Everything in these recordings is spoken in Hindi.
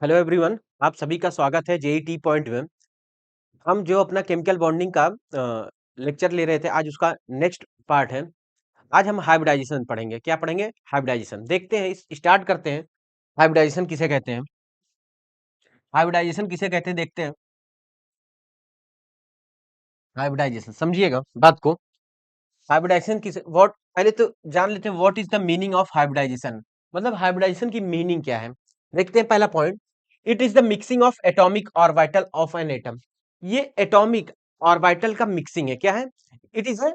हेलो एवरीवन, आप सभी का स्वागत है जेईटी पॉइंट में। हम जो अपना केमिकल बॉन्डिंग का लेक्चर ले रहे थे, आज उसका नेक्स्ट पार्ट है। आज हम हाइब्रिडाइजेशन पढ़ेंगे। क्या पढ़ेंगे? हाइब्रिडाइजेशन। देखते हैं, स्टार्ट करते हैं। हाइब्रिडाइजेशन किसे कहते हैं? हाइब्रिडाइजेशन किसे कहते हैं, देखते हैं। हाइब्रिडाइजेशन समझिएगा बात को। हाइब्रिडाइजेशन किसे व्हाट पहले तो जान लेते हैं, what is the meaning of hybridization. मतलब हाइब्रिडाइजेशन की मीनिंग क्या है। देखते हैं पहला point. It is the mixing of atomic orbital of an atom. ये एटॉमिक ऑर्बिटल का मिक्सिंग है। क्या है? It is a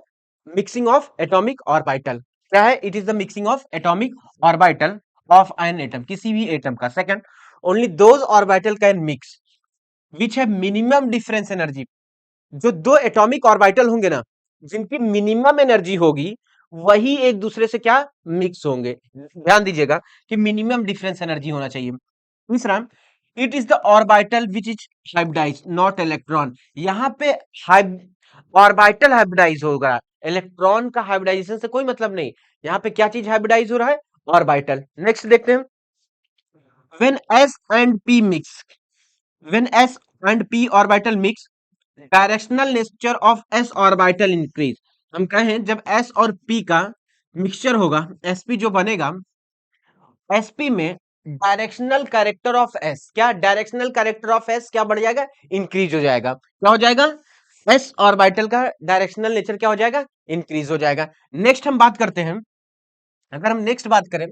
mixing of atomic orbital. क्या है? It is the mixing of atomic orbital of an atom, किसी भी एटम का। Second, only those orbital can mix which have minimum difference energy. जो दो एटॉमिक ऑर्बिटल होंगे ना, जिनकी मिनिमम एनर्जी होगी, वही एक दूसरे से क्या मिक्स होंगे। ध्यान दीजिएगा कि मिनिमम डिफरेंस एनर्जी होना चाहिए। तीसरा, it is the orbital which is hybridize not electron. यहाँ पे ऑर्बिटल हाइब्रिडाइज होगा, इलेक्ट्रॉन का हाइब्रिडाइजेशन से कोई मतलब नहीं। यहाँ पे क्या चीज हाइब्रिडाइज हो रहा है? ऑर्बिटल। नेक्स्ट देखते हैं। When S and P mix, when S and P orbital mix, directional nature of S orbital increase. हम कहें जब एस और पी का मिक्सचर होगा, एसपी जो बनेगा, एसपी में डायरेक्शनल कैरेक्टर ऑफ एस, क्या डायरेक्शनल कैरेक्टर ऑफ एस क्या बढ़ जाएगा? इंक्रीज हो जाएगा। क्या हो जाएगा? एस ऑर्बिटल का डायरेक्शनल नेचर क्या हो जाएगा? इंक्रीज हो जाएगा। नेक्स्ट हम बात करते हैं। अगर हम नेक्स्ट बात करें,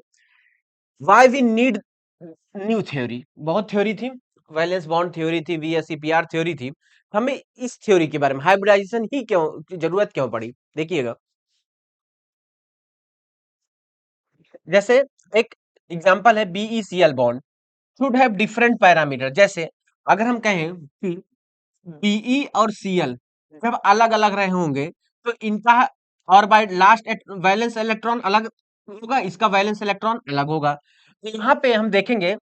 why we need new theory. बहुत थ्योरी थी, वैलेंस बॉन्ड थ्योरी थी, वीएसईपीआर थ्योरी थी। हमें इस थ्योरी के बारे में, हाइब्रिडाइजेशन ही क्यों की जरूरत क्यों पड़ी, देखिएगा। जैसे एक एग्जांपल है, BECL bond should have different parameter. जैसे अगर हम कहें कि बीई और सीएल जब अलग अलग रहे होंगे, तो इनका ऑर्बिट लास्ट वैलेंस इलेक्ट्रॉन अलग होगा, इसका वैलेंस इलेक्ट्रॉन अलग होगा। तो यहाँ पे हम देखेंगे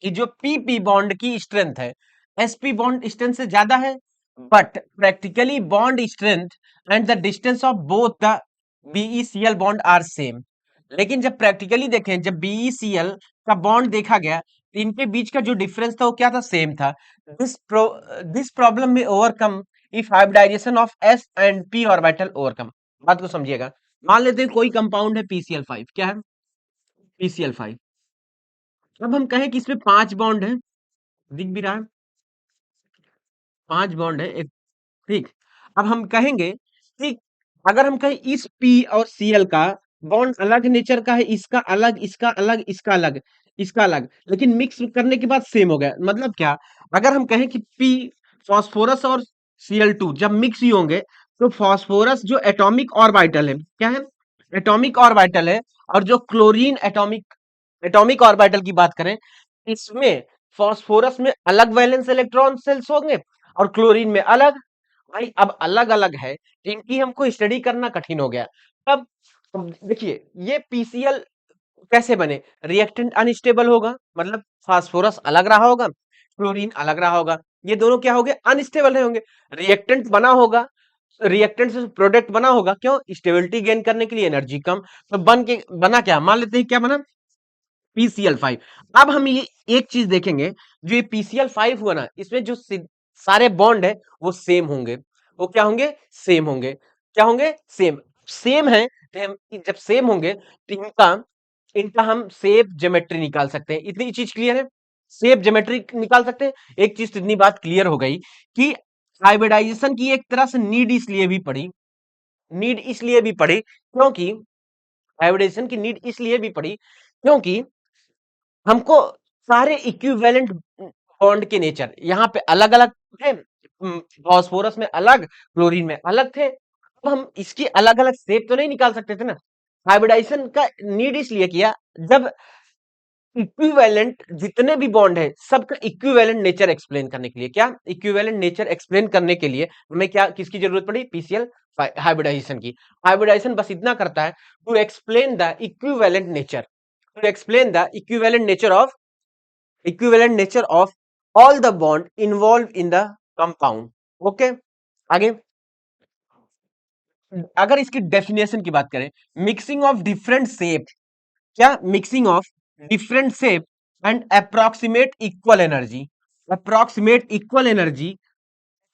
कि जो पीपी बॉन्ड की स्ट्रेंथ है, एसपी बॉन्ड स्ट्रेंथ से ज्यादा है। But practically bond strength and the distance of both the BECL bond are same. लेकिन जब प्रैक्टिकली देखें, जब बीईसीएल का बॉन्ड देखा गया, तो इनके बीच का जो डिफरेंस था वो क्या था? सेम था। दिस प्रॉब्लम में overcome if hybridization of S and P orbital overcome. बात को समझिएगा। मान लेते हैं कोई कंपाउंड है पीसीएल 5। क्या है? पीसीएल 5। अब हम कहें कि इसमें 5 बॉन्ड है, दिख भी रहा है, 5 बॉन्ड है एक। ठीक। अब हम कहेंगे कि अगर हम कहें इस पी और सीएल का बॉन्ड अलग नेचर का है, इसका अलग, इसका अलग, इसका अलग, इसका अलग, लेकिन मिक्स करने के बाद सेम हो गया। मतलब क्या? अगर हम कहें कि पी फास्फोरस और सीएल जब मिक्स ही होंगे, तो फास्फोरस जो एटॉमिक ऑर्बिटल है, क्या है? एटॉमिक ऑर्बिटल है। और जो क्लोरीन एटॉमिक एटॉमिक ऑर्बिटल की बात करें, इसमें फास्फोरस में अलग वैलेंस इलेक्ट्रॉन सेल्स होंगे और क्लोरीन में अलग। भाई अब अलग अलग है, इनकी हमको स्टडी करना कठिन हो गया। अब देखिए, ये पीसीएल कैसे बने? रिएक्टेंट अनस्टेबल होगा, मतलब फास्फोरस अलग रहा होगा, क्लोरीन अलग रहा होगा। ये दोनों क्या हो गए? अनस्टेबल रहे होंगे। रिएक्टेंट बना होगा, रिएक्टेंट से प्रोडक्ट बना होगा, क्यों? स्टेबिलिटी गेन करने के लिए, एनर्जी कम। तो बन के बना क्या? मान लेते हैं क्या बना? पीसीएल 5। अब हम ये एक चीज देखेंगे, जो ये पीसीएल 5 हुआ ना, इसमें जो सारे बॉन्ड है वो सेम होंगे। वो क्या होंगे? सेम होंगे। क्या होंगे? सेम। सेम है तो जब सेम होंगे, तो इनका इनका हम शेप ज्योमेट्री निकाल सकते हैं। इतनी चीज क्लियर है? शेप ज्योमेट्री निकाल सकते हैं। एक चीज तो इतनी बात क्लियर हो गई कि हाइब्रिडाइजेशन की एक तरह से नीड इसलिए भी पड़ी, नीड इसलिए भी पड़ी क्योंकि हाइब्रिडाइजेशन की नीड इसलिए भी पड़ी क्योंकि हमको सारे इक्विवेलेंट बॉन्ड के नेचर यहाँ पे अलग अलग थे। फास्फोरस में अलग, क्लोरीन में अलग थे। अब हम इसकी अलग अलग शेप तो नहीं निकाल सकते थे ना। हाइब्रिडाइजेशन का नीड इसलिए किया, जब इक्विवेलेंट जितने भी बॉन्ड है, सबका इक्विवेलेंट नेचर एक्सप्लेन करने के लिए, क्या इक्विवेलेंट नेचर एक्सप्लेन करने के लिए हमें क्या, किसकी जरूरत पड़ी? पीसीएल हाइब्रिडाइजेशन की। हाइब्रिडाइजेशन बस इतना करता है, to explain the equivalent nature, to explain the equivalent nature of all the bond involved in the compound. Okay, आगे अगर इसकी डेफिनेशन की बात करें, मिक्सिंग ऑफ डिफरेंट शेप, क्या mixing of different shape and approximate equal energy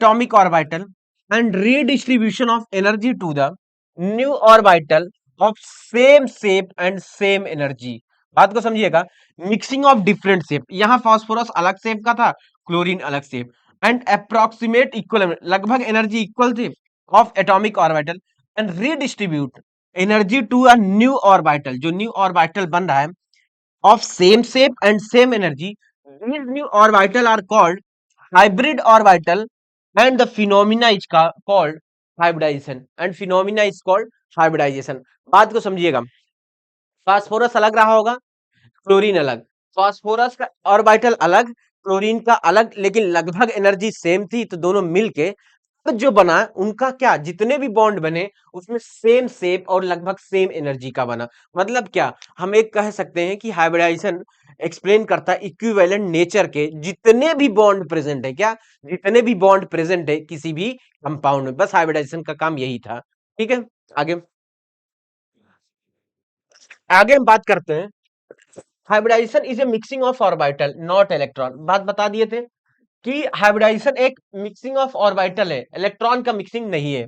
atomic orbital and redistribution of energy to the new orbital of same shape and same energy। बात को समझिएगा, मिक्सिंग ऑफ डिफरेंट शेप, यहां फास्फोरस अलग शेप का था, क्लोरीन अलग शेप, एंड अप्रोक्सीमेट इक्वल, लगभग एनर्जी इक्वल थी of atomic orbital, and redistribute energy to a new orbital, जो न्यू ऑर्बिटल बन रहा है of same shape and same energy. These new orbital are called hybrid orbital, and the phenomena is called hybridization, and phenomena is called hybridization। बात को समझिएगा, फास्फोरस अलग रहा होगा, क्लोरीन अलग, फास्फोरस का ऑर्बिटल अलग, क्लोरीन का अलग, लेकिन लगभग एनर्जी सेम थी, तो दोनों मिलके तो जो बना उनका क्या, जितने भी बॉन्ड बने उसमें सेम शेप और लगभग सेम एनर्जी का बना। मतलब क्या, हम एक कह सकते हैं कि हाइब्रिडाइजेशन एक्सप्लेन करता है इक्विवेलेंट नेचर के जितने भी बॉन्ड प्रेजेंट है, क्या, जितने भी बॉन्ड प्रेजेंट है किसी भी कंपाउंड में, बस हाइब्रिडाइजेशन का काम यही था। ठीक है, आगे आगे हम बात करते हैं, hybridization is a mixing of orbital not electron. बात बता दिए थे कि हाइब्रिडाइजेशन एक मिक्सिंग ऑफ ऑर्बिटल है, इलेक्ट्रॉन का मिक्सिंग नहीं है।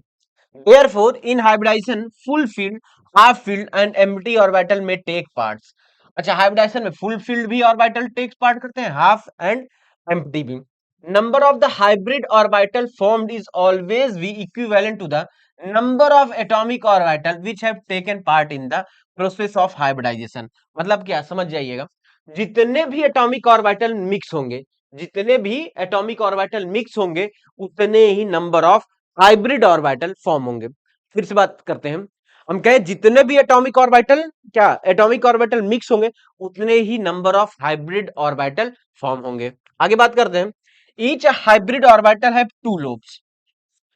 Therefore, in hybridization, full filled, half filled and empty orbital may take parts। अच्छा, हाइब्रिडाइजेशन में फुल फील्ड भी ऑर्बिटल टेक्स पार्ट करते हैं, हाफ एंड एम्प्टी भी। Number of the hybrid orbital formed is always be equivalent to the number of atomic orbital which have taken part in the process of hybridization. मतलब क्या, समझ जाइएगा, जितने भी एटॉमिक ऑर्बिटल मिक्स होंगे, जितने भी एटॉमिक ऑर्बिटल मिक्स होंगे, उतने ही number of hybrid orbital form होंगे। फिर से बात करते हैं, हम कहें जितने भी एटॉमिक ऑर्बिटल, क्या, एटॉमिक ऑर्बिटल मिक्स होंगे, उतने ही number of hybrid orbital form होंगे। आगे बात करते हैं, each hybrid orbital have two lobes.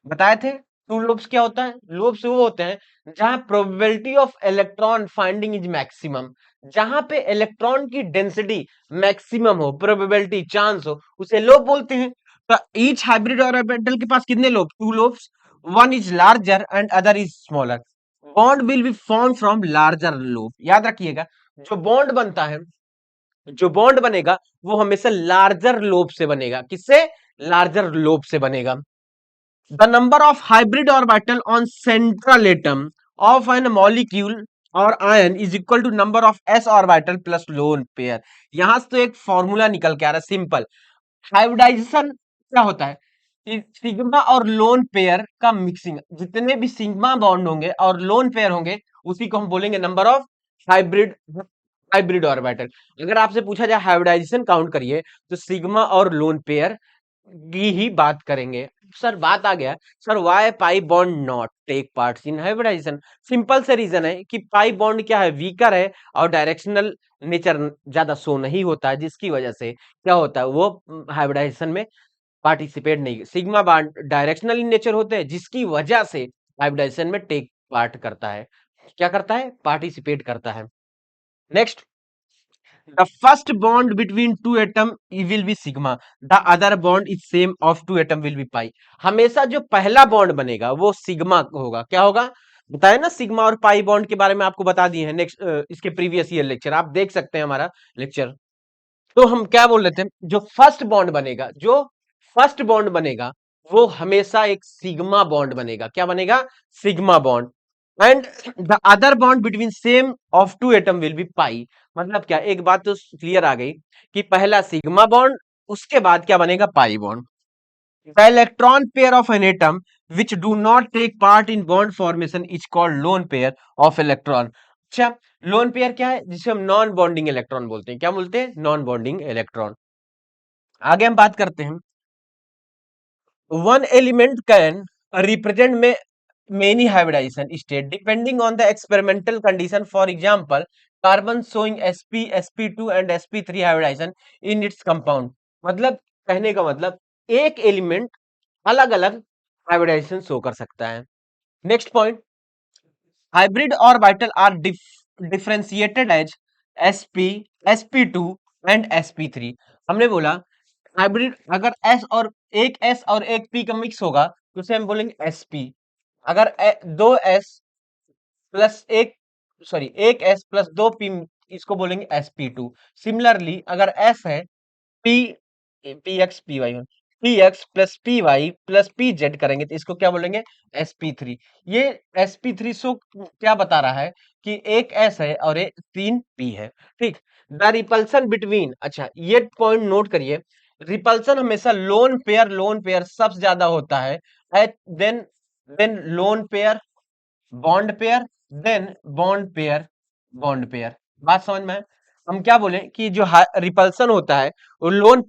बताए थे टू लोब्स क्या होता है, लोब्स वो होते हैं जहां probability of electron finding is maximum, जहां पे इलेक्ट्रॉन की डेंसिटी मैक्सिमम हो, प्रोबेबिलिटी चांस हो, उसे लोब बोलते हैं। तो ईच हाइब्रिड ऑर्बिटल के पास कितने lobe, two lobes, one is larger and other is smaller. Bond will be form from larger lobe. याद रखिएगा, जो बॉन्ड बनता है, जो बॉन्ड बनेगा वो हमेशा लार्जर लोब से बनेगा। किससे, लार्जर लोब से बनेगा। The number of hybrid orbital on central atom of an molecule or ion is equal to number of s orbital plus lone pair। यहां से तो एक फॉर्मूला निकल के आ रहा है सिंपल। हाइब्रिडाइजेशन क्या होता है, सिग्मा और लोन पेयर का मिक्सिंग, जितने भी सिग्मा बॉन्ड होंगे और लोन पेयर होंगे, उसी को हम बोलेंगे number of hybrid, hybrid orbital. अगर आपसे पूछा जाए हाइब्रिडाइजेशन काउंट करिए, तो सिग्मा और लोन पेयर की ही बात करेंगे। सर बात आ गया, sir why pi bond not take part in hybridization. Simple से रीजन है कि पाई बॉन्ड क्या है, वीकर है और डायरेक्शनल नेचर ज्यादा शो नहीं होता है, जिसकी वजह से क्या होता है, वो हाइब्रिडाइजेशन में पार्टिसिपेट नहीं। Sigma bond directional in nature होते हैं, जिसकी वजह से हाइब्रिडाइजेशन में टेक पार्ट करता है, क्या करता है, पार्टिसिपेट करता है। Next, the first bond between two atom will be sigma, the other bond is same of two atom will be pi। हमेशा जो पहला बॉन्ड बनेगा वो सिग्मा होगा। क्या होगा, बताया ना, सिग्मा और पाई बॉन्ड के बारे में आपको बता दिए हैं नेक्स्ट, इसके प्रीवियस ईयर लेक्चर आप देख सकते हैं हमारा लेक्चर। तो हम क्या बोल रहे थे, जो फर्स्ट बॉन्ड बनेगा, जो फर्स्ट बॉन्ड बनेगा वो हमेशा एक सिग्मा बॉन्ड बनेगा। क्या बनेगा, sigma bond. And the other bond between same of two atom will be pi. मतलब क्या, एक बात तो क्लियर आ गई कि पहला सिग्मा बॉन्ड, उसके बाद क्या बनेगा, pi bond. The electron pair of an atom which do not take part in bond formation is called lone pair of electron. अच्छा, लोन पेयर क्या है, जिसे हम नॉन बॉन्डिंग इलेक्ट्रॉन बोलते हैं। क्या बोलते हैं, नॉन बॉन्डिंग इलेक्ट्रॉन। आगे हम बात करते हैं, one element can represent many hybridization state depending on the experimental condition। For example, carbon showing sp sp2 and sp3 hybridization in its compound। मतलब कहने का मतलब, एक एलिमेंट अलग अलग हाइब्रिडाइजेशन शो कर सकता है। Next point, hybrid orbital are differentiated as sp sp2 and sp3। हमने बोला हाइब्रिड अगर एस और एक पी का मिक्स होगा तो उसे हम बोलेंगे एसपी। अगर दो एस प्लस एक, सॉरी, एक एस प्लस दो पी इसको बोलेंगे sp2। सिमिलरली अगर s है p P X P Y, P X plus P Y plus P Z करेंगे तो इसको क्या बोलेंगे, sp3। ये sp3 सो क्या बता रहा है कि एक s है और एक 3p है। ठीक। द रिपल्सन बिटवीन, अच्छा ये पॉइंट नोट करिए, रिपल्सन हमेशा लोन पेयर सबसे ज्यादा होता है, then then lone pair, bond pair, then bond pair, bond pair. बात समझ में है? हम क्या बोले कि जो रिपल्सन होता है वो लोन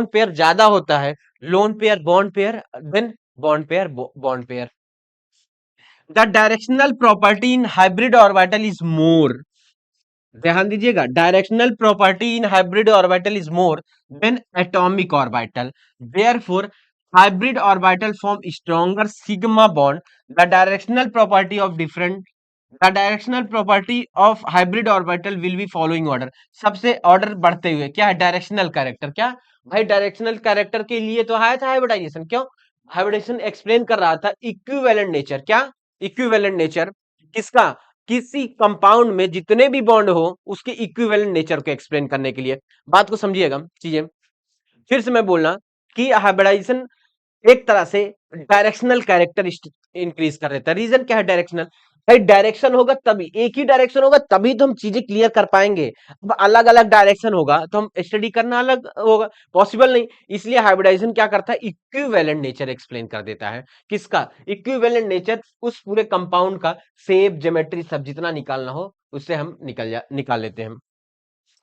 पेयर ज्यादा होता है, lone pair bond pair, then bond pair bond pair. The directional property in hybrid orbital is more, ध्यान दीजिएगा, directional property in hybrid orbital is more than atomic orbital, therefore hybrid orbital form stronger sigma bond. The directional property of different, the directional property of hybrid orbital will be following order. सबसे ऑर्डर बढ़ते हुए क्या है, डायरेक्शनल कैरेक्टर। क्या भाई, डायरेक्शनल कैरेक्टर के लिए तो आया था हाइब्रिडाइजेशन। क्यों, हाइब्रिडाइजेशन एक्सप्लेन कर रहा था इक्विवेलेंट नेचर। क्या, इक्विवेलेंट नेचर किसका, किसी कंपाउंड में जितने भी बॉन्ड हो उसके इक्विवेलेंट नेचर को एक्सप्लेन करने के लिए। बात को समझिएगा चीजें, फिर से मैं बोलना कि हाइब्रिडाइजेशन एक तरह से डायरेक्शनल कैरेक्टर इंक्रीज कर देता है। रीजन क्या है, डायरेक्शनल, भाई डायरेक्शन होगा तभी, एक ही डायरेक्शन होगा तभी तो हम चीजें क्लियर कर पाएंगे। अब अलग अलग डायरेक्शन होगा तो हम स्टडी करना अलग होगा, पॉसिबल नहीं। इसलिए हाइब्रिडाइजेशन क्या करता है, इक्विवेलेंट नेचर एक्सप्लेन कर देता है। किसका, इक्विवेलेंट नेचर, उस पूरे कंपाउंड का शेप ज्योमेट्री सब जितना निकालना हो उससे हम निकाल लेते हैं।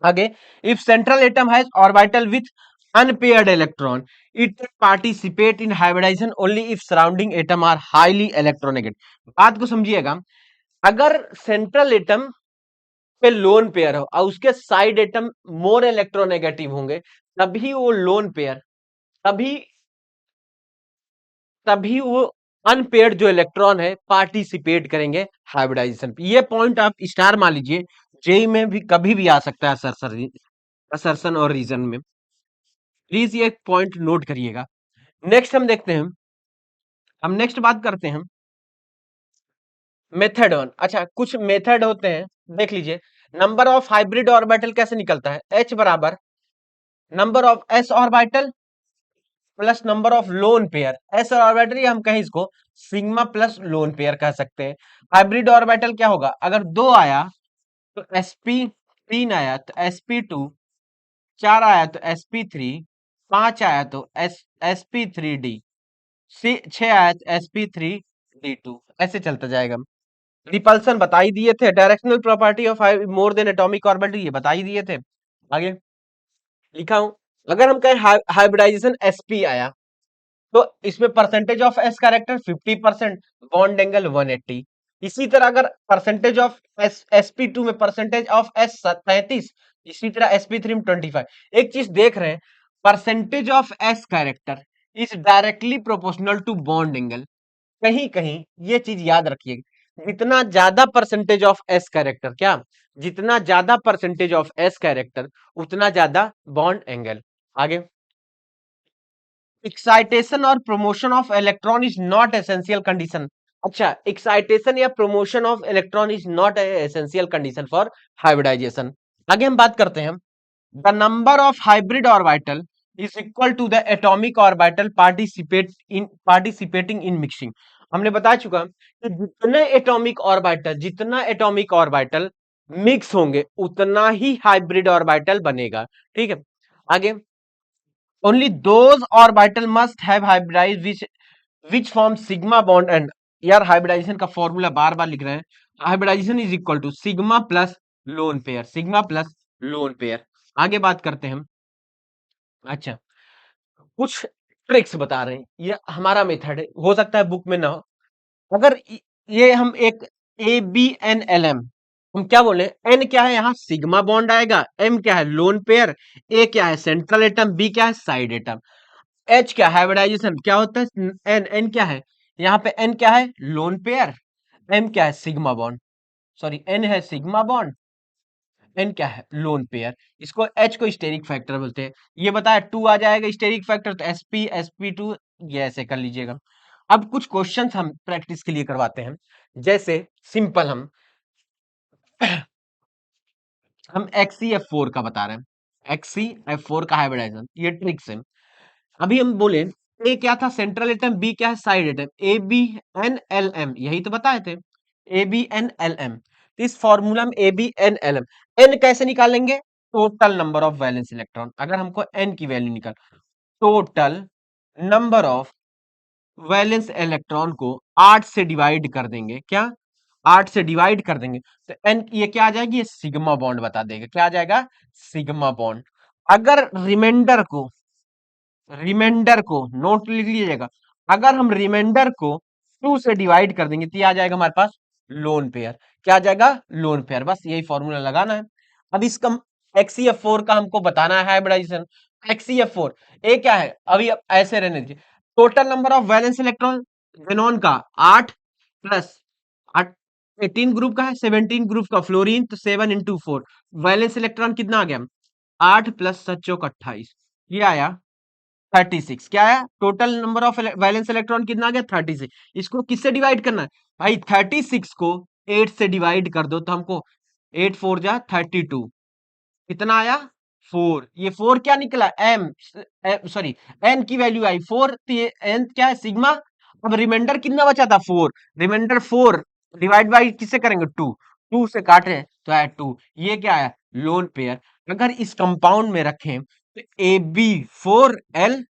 आगे, if central atom has orbital with unpaired electron, it participate in hybridization only if surrounding atom are highly electronegative। बात को समझिएगा, अगर सेंट्रल एटम पे लोन पेयर हो और उसके साइड एटम मोर इलेक्ट्रोनेगेटिव होंगे, तभी वो लोन पेयर, तभी तभी वो अनपेयर्ड जो इलेक्ट्रॉन है पार्टिसिपेट करेंगे हाइब्रिडाइजेशन पे। ये पॉइंट आप स्टार मान लीजिए, जेई में भी कभी भी आ सकता है असर्सन और रीजन में, प्लीज ये पॉइंट नोट करिएगा। नेक्स्ट हम देखते हैं, हम नेक्स्ट बात करते हैं मेथड वन। अच्छा, कुछ मेथड होते हैं, देख लीजिए। नंबर ऑफ हाइब्रिड ऑर्बिटल कैसे निकलता है, H बराबर number of s orbital plus number of lone pair. s orbital या हम कहें इसको सिग्मा प्लस लोन पेयर कह सकते हैं। हाइब्रिड ऑर्बिटल क्या होगा, अगर 2 आया तो sp, 3 आया तो sp2, 4 आया तो sp3, 5 आया तो sp3d, 6 आया तो sp3d2, ऐसे चलता जाएगा। रिपल्सन बता ही दिए थे, directional property of more than atomic orbital ये बता ही दिए थे। आगे लिखा हूं, अगर हम कहें हाइब्रिडाइजेशन sp आया तो इसमें percentage of s character 50%, bond angle 180। इसी तरह अगर परसेंटेज ऑफ sp2 में परसेंटेज ऑफ s 33, इसी तरह sp3 में 25। एक चीज देख रहे हैं, percentage of s character is directly proportional to bond angle. कहीं कहीं ये चीज याद रखिएगा, जितना ज्यादा परसेंटेज ऑफ एस कैरेक्टर, क्या, जितना ज्यादा परसेंटेज ऑफ एस कैरेक्टर उतना ज्यादा बॉन्ड एंगल। आगे, एक्साइटेशन और promotion of electron is not essential condition. अच्छा, एक्साइटेशन या promotion of electron is not essential condition for hybridization. आगे हम बात करते हैं, the number of hybrid orbital is equal to the atomic orbital participating in mixing. हमने बता चुका कि जितना एटॉमिक ऑर्बिटल मिक्स होंगे उतना ही हाइब्रिड ऑर्बिटल बनेगा। ठीक है। आगे, only those orbital must have hybridize which form sigma bond and, यार हाइब्रिडाइजेशन का फॉर्मूला बार बार लिख रहे हैं, hybridization is equal to sigma plus lone pair, sigma plus lone pair. आगे बात करते हैं हम, अच्छा कुछ ट्रिक्स बता रहे हैं, ये हमारा मेथड है, हो सकता है बुक में ना हो। अगर ये हम एक ABNLM, हम क्या बोले, एन क्या है, यहाँ सिग्मा बॉन्ड आएगा, एम क्या है लोन पेयर, ए क्या है सेंट्रल एटम, बी क्या है साइड एटम, एच क्या है हाइब्रिडाइजेशन क्या होता है, एन एन क्या है, यहाँ पे एन क्या है लोन पेयर, एम क्या है सिग्मा बॉन्ड, सॉरी एन है सिग्मा बॉन्ड, एन क्या है लोन पेयर। इसको एच को स्टेरिक फैक्टर बोलते हैं। ये बताया 2 आ जाएगा स्टेरिक फैक्टर तो sp2, ये ऐसे कर लीजिएगा। अब कुछ क्वेश्चंस हम प्रैक्टिस के लिए करवाते हैं, जैसे सिंपल हम हम XCF4 का बता रहे हैं, XCF4 का हाइब्रिडाइजेशन, ये ट्रिक्स है। अभी हम बोले ए क्या था, सेंट्रल एटम, बी क्या है, साइड एटम, ABNLM, यही तो बताए थे, ABNLM। तो इस फॉर्मूला में ABNLM, एन कैसे निकालेंगे, total number of valence electron. अगर हमको एन की वैल्यू निकाल, total number of valence electron को 8 से डिवाइड कर देंगे, क्या 8 से डिवाइड कर देंगे, तो एन ये क्या आ जाएगी, ये सिग्मा बॉन्ड बता देगा, क्या आ जाएगा, सिग्मा बॉन्ड। अगर रिमाइंडर को नोट लिख लीजिएगा, अगर हम रिमाइंडर को 2 से डिवाइड कर देंगे तो ये आ जाएगा हमारे पास लोन पेयर, क्या आ जाएगा, लोन पेयर। बस यही फॉर्मूला लगाना है। अब इसका XCF4 का हमको बताना है हाइब्रिडाइजेशन। XCF4 ए क्या है, अभी अब ऐसे रहने दीजिए, total number of valence electron xenon का 8 प्लस 8, 18 ग्रुप का है, 17 ग्रुप का फ्लोरीन, तो 7 इंटू 4, वैलेंस इलेक्ट्रॉन कितना आ गया, 8 प्लस 7 चौक 28, ये आया 36। क्या है, total number of valence electron कितना आ गया, 36। इसको किससे डिवाइड करना है भाई, 36 को 8 से डिवाइड कर दो, तो हमको 8 4 जा 32, कितना आया 4। ये 4 क्या निकला, एम, सॉरी, एन की वैल्यू आई 4, तो ये एन क्या है, सिग्मा। अब रिमाइंडर कितना बचा था, 4, रिमाइंडर 4 डिवाइड बाई किससे करेंगे, 2, 2 से काटे तो आया 2, ये क्या है, लोन पेयर। अगर इस कंपाउंड में रखें तो AB4L,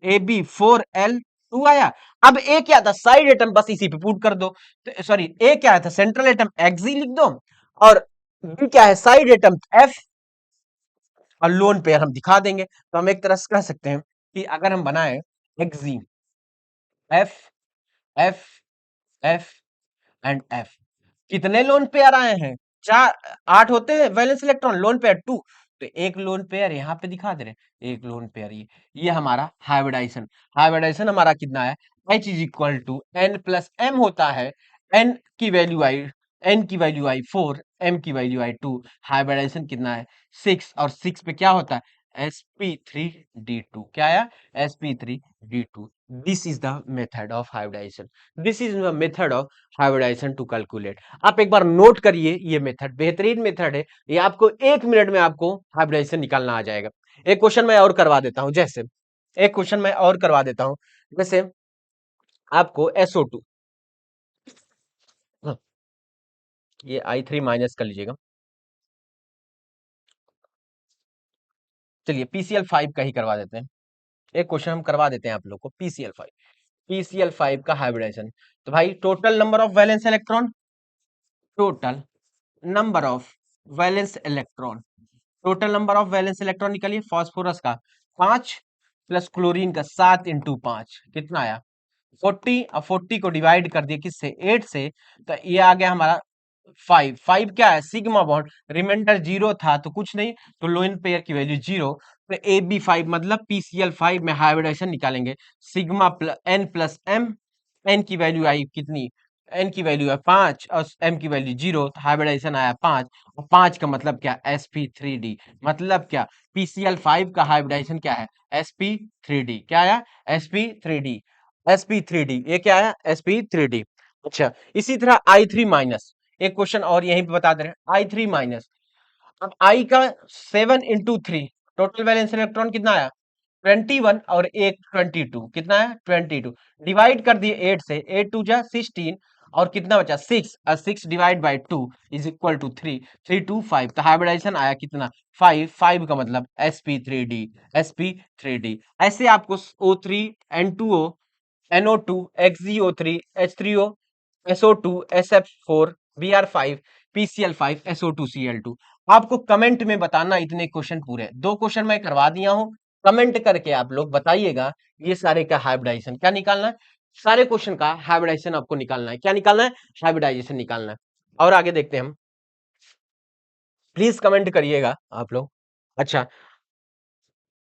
AB4L2 आया। अब ए क्या था, साइड एटम, बस इसी पे पुट कर दो, सॉरी ए क्या था, सेंट्रल एटम, एक्सी लिख दो, और बी क्या है, साइड एटम, एफ, और लोन पेयर हम दिखा देंगे। तो हम एक तरह से कह सकते हैं कि अगर हम बनाए X E, F, F, F and F, कितने लोन पेयर आए हैं, चार, 8 होते हैं वैलेंस इलेक्ट्रॉन, लोन पेयर 2, तो एक लोन पेयर यहाँ पे दिखा दे रहे हैं, एक लोन पेयर ये हमारा हाइब्रिडाइजेशन। हाइब्रिडाइजेशन हमारा कितना है, H is equal to N plus M होता है, एन की वैल्यू आई, एन की वैल्यू आई 4, एम की वैल्यू आई 2, हाइब्रिडाइजेशन कितना है 6, और 6 पे क्या होता है, sp3d2, क्या है, sp3d2। This is the method of hybridization, this is the method of hybridization to calculate. आप एक बार नोट करिए, ये मेथड बेहतरीन मेथड है, ये आपको 1 मिनट में आपको हाइब्रिडाइजेशन निकालना आ जाएगा। एक क्वेश्चन मैं और करवा देता हूं, जैसे एक क्वेश्चन मैं और करवा देता हूं, जैसे आपको SO2, ये I3 माइनस कर लीजिएगा, चलिए PCl5 का ही करवा देते हैं, एक क्वेश्चन हम करवा देते हैं आप लोग को, PCl5 का हाइब्रिडाइजेशन। तो भाई total number of valence electron, total number of valence electron, total number of valence electron निकालिए, फास्फोरस का 5 प्लस क्लोरीन का 7 इंटू 5, कितना आया 40, और 40 को डिवाइड कर दिया किससे, 8 से, तो ये आ गया हमारा 5, 5 क्या है, सिग्मा बॉन्ड, रिमाइंडर 0 था तो कुछ नहीं, तो लोन पेयर की वैल्यू 0, तो AB5 मतलब PCl5 में हाइब्रिडाइजेशन निकालेंगे, sigma plus N plus M, N की वैल्यू आई कितनी, एन की वैल्यू है 5 और एम की वैल्यू 0, तो हाइब्रिडाइजेशन आया 5, और 5 का मतलब क्या, sp3d, मतलब क्या, PCl5 का हाइब्रिडाइजेशन क्या है, sp3d, क्या आया, sp3d, sp3d, ये क्या आया, sp3d। अच्छा, इसी तरह I3 माइनस, एक क्वेश्चन और यहीं पे बता दे रहे हैं, I3 माइनस, अब I का 7 इंटू 3, टोटल वैलेंस इलेक्ट्रॉन कितना आया 21, और एक 22, कितना है 22, डिवाइड कर दिए 8 से, 8 टू जा 16, और कितना बचा 6, और 6 divide by 2 is equal to 3, 3 2 5, तो हाइब्रिडाइजेशन आया कितना 5, 5 का मतलब sp3d, sp3d। ऐसे आपको O3, N2O, NO2, XgO3, H3O, SO2, SF4, Br5, PCl5, SO2Cl2। आपको कमेंट में बताना इतने क्वेश्चन पूरे, 2 क्वेश्चन मैं करवा दिया हूं, कमेंट करके आप लोग बताइएगा ये सारे का हाइब्रिडाइजेशन क्या निकालना है, सारे क्वेश्चन का हाइब्रिडाइजेशन आपको निकालना है, क्या निकालना है, हाइब्रिडाइजेशन निकालना है। और आगे देखते हैं हम, प्लीज कमेंट करिएगा आप लोग। अच्छा,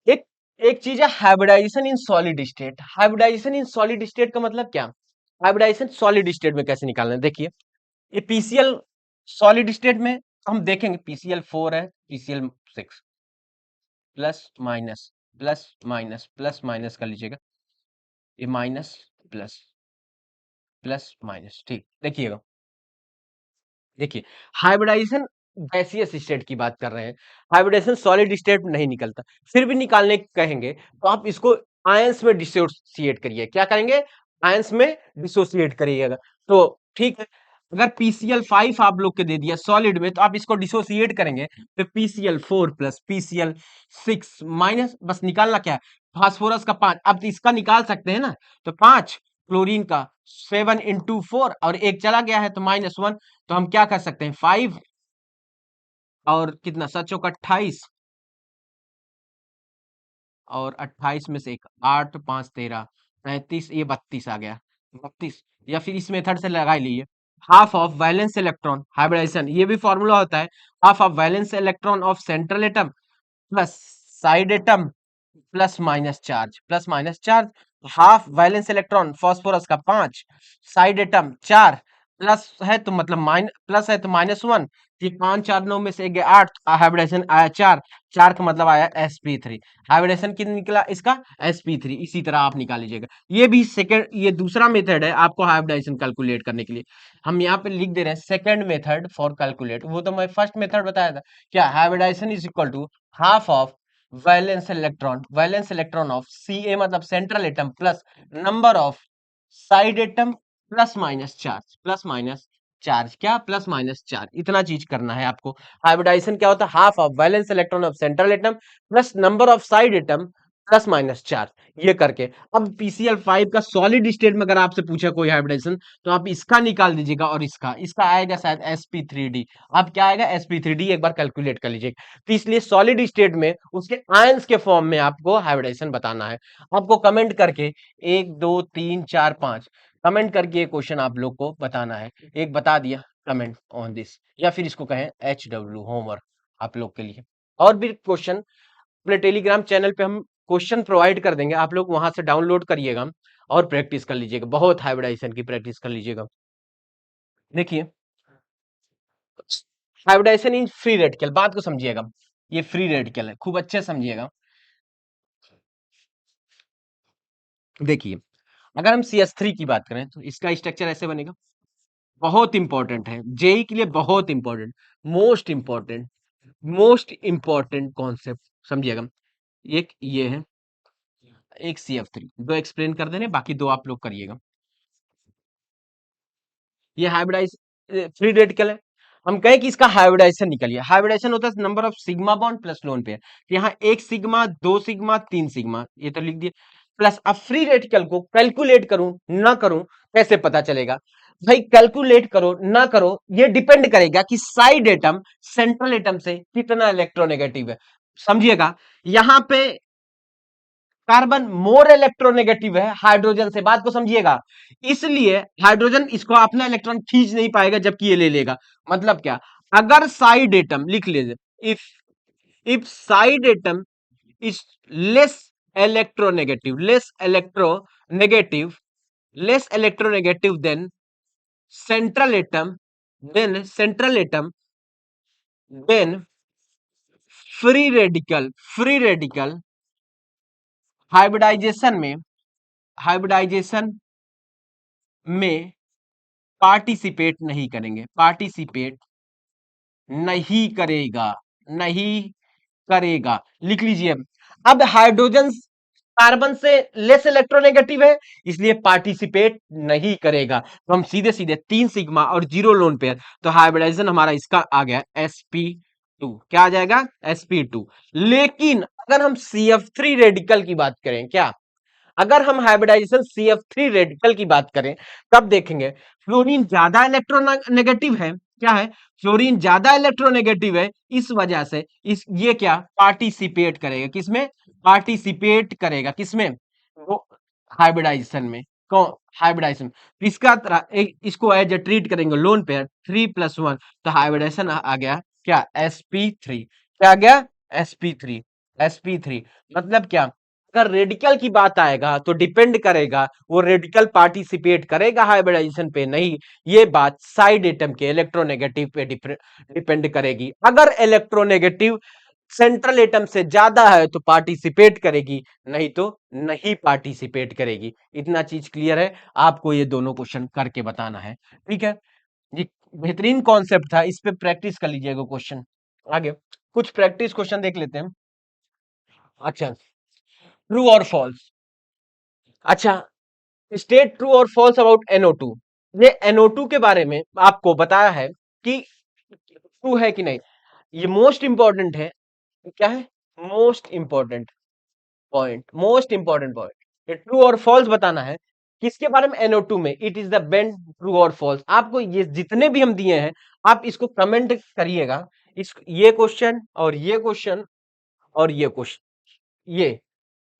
एक एक चीज है hybridization in solid state, hybridization in solid state का मतलब क्या, हाइब्रिडाइजेशन सॉलिड स्टेट में कैसे निकालना है, देखिए ये PCl सॉलिड स्टेट में हम देखेंगे, PCl4 है, PCl6, plus minus, plus minus, plus minus कर लीजिएगा, ये माइनस प्लस, प्लस माइनस, ठीक, देखिएगा, देखिए हाइब्रिडाइजेशन गैसियस स्टेट की बात कर रहे हैं, हाइब्रिडेशन सॉलिड स्टेट में नहीं निकलता, फिर भी निकालने कहेंगे तो आप इसको आयंस में डिसोसिएट करिए। क्या करेंगे? आयंस में डिसोसिएट करिएगा। तो ठीक है, अगर PCl5 आप लोग के दे दिया सॉलिड में, तो आप इसको डिसोसिएट करेंगे तो PCl4 प्लस PCl6 माइनस, बस निकालना क्या है, फास्फोरस का 5। अब इसका निकाल सकते हैं ना, तो 5 क्लोरीन का 7 into 4 और एक चला गया है तो -1, तो हम क्या कर सकते हैं 5 और कितना 7 चौक 28 और 28 में से एक 8 5 13 35, ये 32 आ गया 32। या फिर इस मेथड से लगा ही लीजिए, half of valence electron hybridization, ये भी फॉर्मूला होता है, half of valence electron of central atom plus side atom plus minus charge. Half valence electron phosphorus का 5, साइड एटम 4, प्लस है तो मतलब प्लस है तो -1, ये 5 4 9 में से एक 8, हाइब्रिडेशन आया 4, 4 का मतलब आया sp3। हाइब्रिडेशन कितना निकला इसका? sp3। इसी तरह आप निकाल लीजिएगा। ये भी सेकंड, ये दूसरा मेथड है आपको हाइब्रिडेशन कैलकुलेट करने के लिए। हम यहाँ पे लिख दे रहे हैं सेकंड मेथड फॉर कैलकुलेट, वो तो मैं फर्स्ट मेथड बताया था। क्या? Hybridisation is equal to half of valence electron of Ca मतलब central atom plus number of side atom plus minus charge. क्या? प्लस माइनस चार्ज, इतना चीज करना है आपको। हाइब्रिडाइजेशन क्या होता है? Half of valence electron of central atom plus number of side atom plus minus charge, ये करके। अब PCl5 का सॉलिड स्टेट में अगर आपसे पूछे कोई हाइब्रिडाइजेशन, तो आप इसका निकाल दीजिएगा और इसका आएगा शायद sp3d। अब क्या आएगा? sp3d, एक बार कैलकुलेट कर लीजिएगा। तो इसलिए सॉलिड स्टेट में उसके आयंस के फॉर्म में आपको हाइब्रिडाइजेशन बताना है। आपको कमेंट करके 1 2 3 4 5 कमेंट करके ये क्वेश्चन आप लोग को बताना है। एक बता दिया कमेंट ऑन दिस, या फिर इसको कहें HW होमवर्क आप लोग के लिए। और भी क्वेश्चन अपने टेलीग्राम चैनल पे हम क्वेश्चन प्रोवाइड कर देंगे, आप लोग वहां से डाउनलोड करिएगा और प्रैक्टिस कर लीजिएगा, बहुत हाइब्रिडाइजेशन की प्रैक्टिस कर लीजिएगा। देखिए, हाइब्रिडाइजेशन इन फ्री रेडिकल, बात को समझिएगा, ये फ्री रेडिकल है, खूब अच्छे से समझिएगा। देखिए, अगर हम CH3 की बात करें तो इसका स्ट्रक्चर ऐसे बनेगा। बहुत इंपॉर्टेंट है, जेई के लिए बहुत important, most important, most important concept समझिएगा। एक ये है, एक CF3, दो एक्सप्लेन कर देने, बाकी दो आप लोग करिएगा। ये हाइब्रिडाइज फ्री रेडिकल है। हम कहें कि इसका हाइब्रिडाइजेशन निकलिए। हाइब्रिडाइजेशन होता है number of sigma bond plus lone pair. यहाँ एक सिग्मा, दो सिग्मा, तीन सिग्मा, ये तो लिख दिए। प्लस अब फ्री रेडिकल को कैलकुलेट करूं ना करूं, कैसे पता चलेगा भाई? कैलकुलेट करो ना करो, ये डिपेंड करेगा कि साइड एटम सेंट्रल एटम से कितना इलेक्ट्रोनेगेटिव है। समझिएगा, यहाँ पे कार्बन मोर इलेक्ट्रोनेगेटिव है हाइड्रोजन से, बात को समझिएगा। इसलिए हाइड्रोजन इसको अपना इलेक्ट्रॉन खींच नहीं पाएगा, जबकि ये ले लेगा। मतलब क्या? अगर साइड एटम लिख लीजिए, if if side atom is less electronegative, less electronegative central atom central atom, then free radical hybridisation में हाइब्रिडाइजेशन में पार्टिसिपेट नहीं करेंगे, पार्टिसिपेट नहीं करेगा, नहीं करेगा, लिख लीजिए। अब हाइड्रोजन कार्बन से लेस इलेक्ट्रोनेगेटिव है, इसलिए पार्टिसिपेट नहीं करेगा। तो हम सीधे सीधे 3 सिग्मा और 0 लोन पेयर, तो हाइब्रिडाइजेशन हमारा इसका आ गया sp2। क्या आ जाएगा? sp2। लेकिन अगर हम CF3 रेडिकल की बात करें, क्या अगर हम हाइब्रिडाइजेशन CF3 रेडिकल की बात करें, तब देखेंगे फ्लोरीन ज्यादा इलेक्ट्रोनेगेटिव है। क्या है? फ्लोरीन ज्यादा इलेक्ट्रोनेगेटिव है, इस वजह से इस ये क्या पार्टिसिपेट करेगा, किसमें पार्टिसिपेट करेगा, किसमें? वो हाइब्रिडाइजेशन में। कौन? हाइब्रिडाइजेशन। इसका इसको एज ए ट्रीट करेंगे लोन पेयर 3+1, तो हाइब्रिडाइजेशन आ गया क्या? sp3। क्या आ गया? sp3। sp3 मतलब क्या? अगर रेडिकल की बात आएगा तो डिपेंड करेगा, वो रेडिकल पार्टिसिपेट करेगा हाइब्रिडाइजेशन पे, नहीं, ये बात साइड एटम के इलेक्ट्रोनेगेटिव पे डिपेंड करेगी। अगर इलेक्ट्रोनेगेटिव सेंट्रल एटम से ज्यादा है तो पार्टिसिपेट करेगी, नहीं तो नहीं पार्टिसिपेट करेगी। इतना चीज क्लियर है? आपको ये दोनों क्वेश्चन करके बताना है, ठीक है जी। बेहतरीन कॉन्सेप्ट था, इस पे प्रैक्टिस कर लीजिएगा क्वेश्चन। आगे कुछ प्रैक्टिस क्वेश्चन देख लेते हैं। अच्छा, ट्रू और फॉल्स। अच्छा, स्टेट ट्रू और फॉल्स अबाउट NO2। ये NO2 के बारे में आपको बताया है कि ट्रू है कि नहीं। ये मोस्ट इंपॉर्टेंट है। क्या है? Most important point, most important point. ये ट्रू और फॉल्स बताना है। किसके बारे में? NO2 में। It is the bend true और फॉल्स। आपको ये जितने भी हम दिए हैं, आप इसको कमेंट करिएगा। इस ये क्वेश्चन और ये क्वेश्चन और ये क्वेश्चन, ये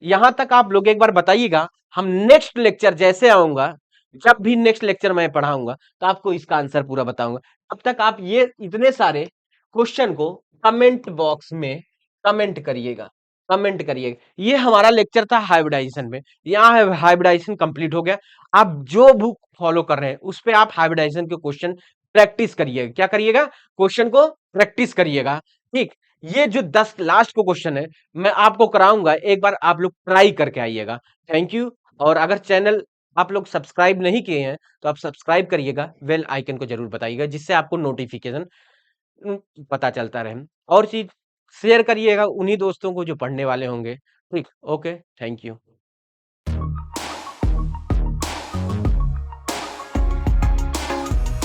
यहां तक आप लोग एक बार बताइएगा। हम नेक्स्ट लेक्चर जैसे आऊंगा, जब भी नेक्स्ट लेक्चर मैं पढ़ाऊंगा, तो आपको इसका आंसर पूरा बताऊंगा। तब तक आप ये इतने सारे क्वेश्चन को कमेंट बॉक्स में कमेंट करिएगा, कमेंट करिएगा। ये हमारा लेक्चर था हाइब्रिडाइजेशन में। यहाँ हाइब्रिडाइजेशन कंप्लीट हो गया। आप जो बुक फॉलो कर रहे हैं उस पे आप हाइब्रिडाइजेशन के क्वेश्चन प्रैक्टिस करिएगा। क्या करिएगा? क्वेश्चन को प्रैक्टिस करिएगा। ठीक। ये जो 10 लास्ट को क्वेश्चन है, मैं आपको कराऊंगा, एक बार आप लोग ट्राई करके आइएगा। Thank you. और अगर चैनल आप लोग सब्सक्राइब नहीं किए हैं, तो आप सब्सक्राइब करिएगा, बेल आइकन को जरूर बताइएगा, जिससे आपको नोटिफिकेशन पता चलता रहे। और चीज शेयर करिएगा उन्हीं दोस्तों को जो पढ़ने वाले होंगे। ठीक, ओके, थैंक यू।